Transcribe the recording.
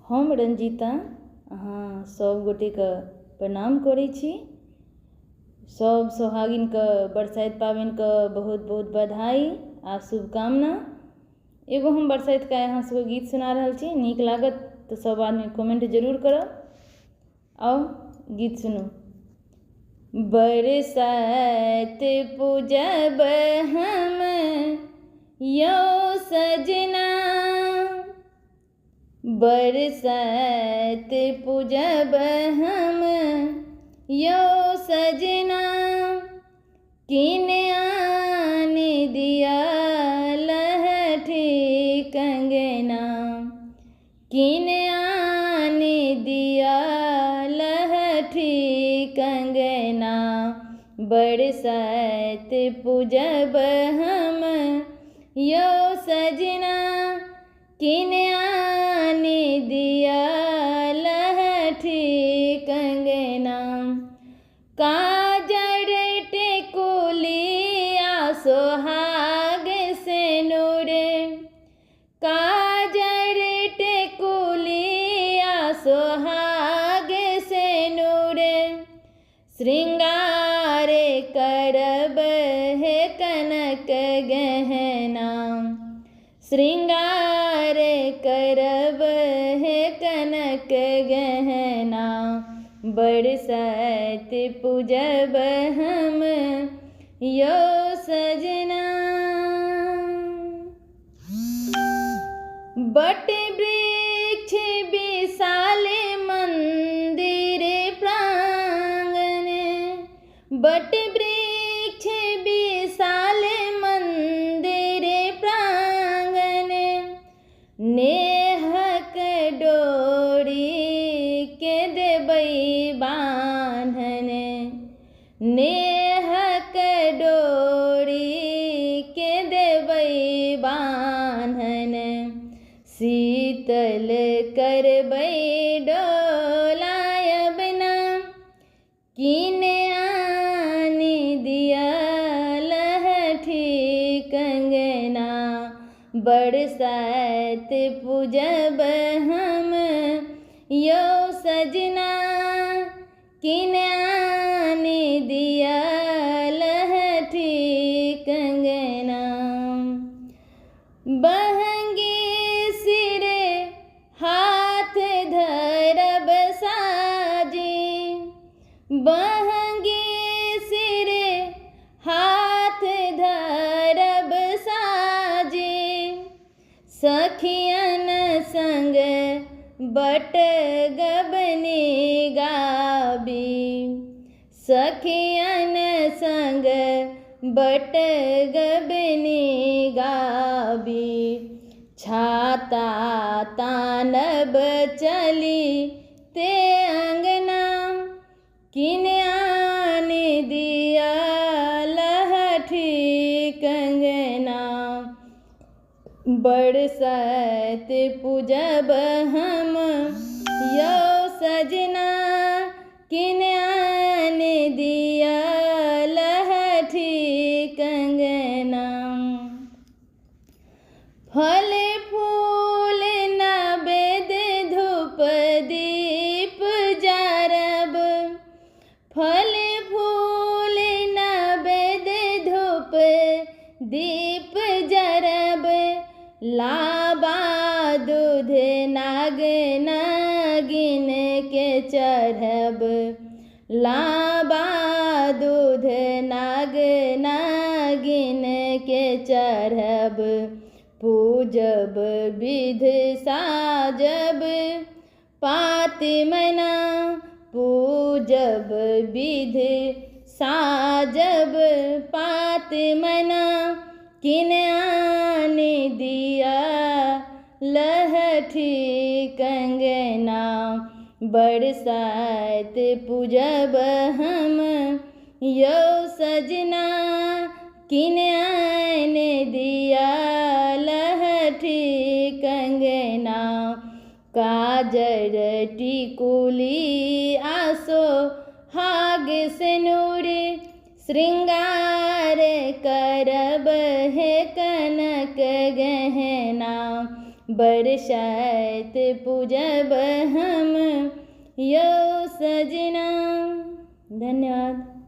हम रंजीता अहाँ सब गोटे के प्रणाम करै छी। सब सोहागिन के बरसाइत पाबनि के बहुत बहुत बधाई आ शुभकामना। एगो हम बरसाइत का यहाँ सबके गीत सुना रहल छी, नीक लागत तो सब आदमी कमेंट जरूर करब। आओ गीत सुनू। बरसाइत पूजब हम यो सजना, बरसाइत पूजब हम यो सजना, किन आने दिया लहठी कंगना, किन आने दिया लहठी कंगना, बरसाइत पूजब हम यो सजना, किन आने दिया लहठी कंगना, काजर टिकुलिया सोहाग से नूरे, काजर टिकुलिया सोहाग से नूरे, श्रृंगार करब है कनक गहना, श्रृंगार करब है कनक गहना, बरसाइत पूजब हम यो सजना। बट वृक्ष विशाल मंदिर प्रांगण, बट वृक्ष विशाल मंदिर प्रांगण, नेहक डोरी के देबै बान्हन, नेहक डोरी के देबै बान्हन, शीतल करबै डोलायब ना, किन आने दिया लहठी कंगना, बरसाइत पूजब हम यो सजना, किन आने दिया लहठी कंगना, बहंगी सिरे हाथ धरब साजी, बहंगी सिरे हाथ धरब साजी, सखियन संग बट गबनी गाबी, सखियन संग बट गबनी गाबी, छाता तानब चली ते अंगना, किन आने दिया लहठी कंगना, बरसाइत पूजब हम यो सजना, किन आने दिया लहठी कंगना, फल फूल नैवेद धूप दीप जरब, फल फूल नैवेद धूप दीप जरब, लाबा दूध नाग नागिन के चढ़ब, लाबा दूध नाग नागिन के चढ़ब, पूजब विध साजब पाति मना, पूजब विध साजब पाति मना, किन आने दिया लहठी कंगना, बरसाइत पूजब हम यो सजना, किन आने दिया लहठी कंगना, काजर टिकुली आसो हाग से नूरे, श्रृंगार करब है कनक गहना, बरसात पूजब हम यौ सजना। धन्यवाद।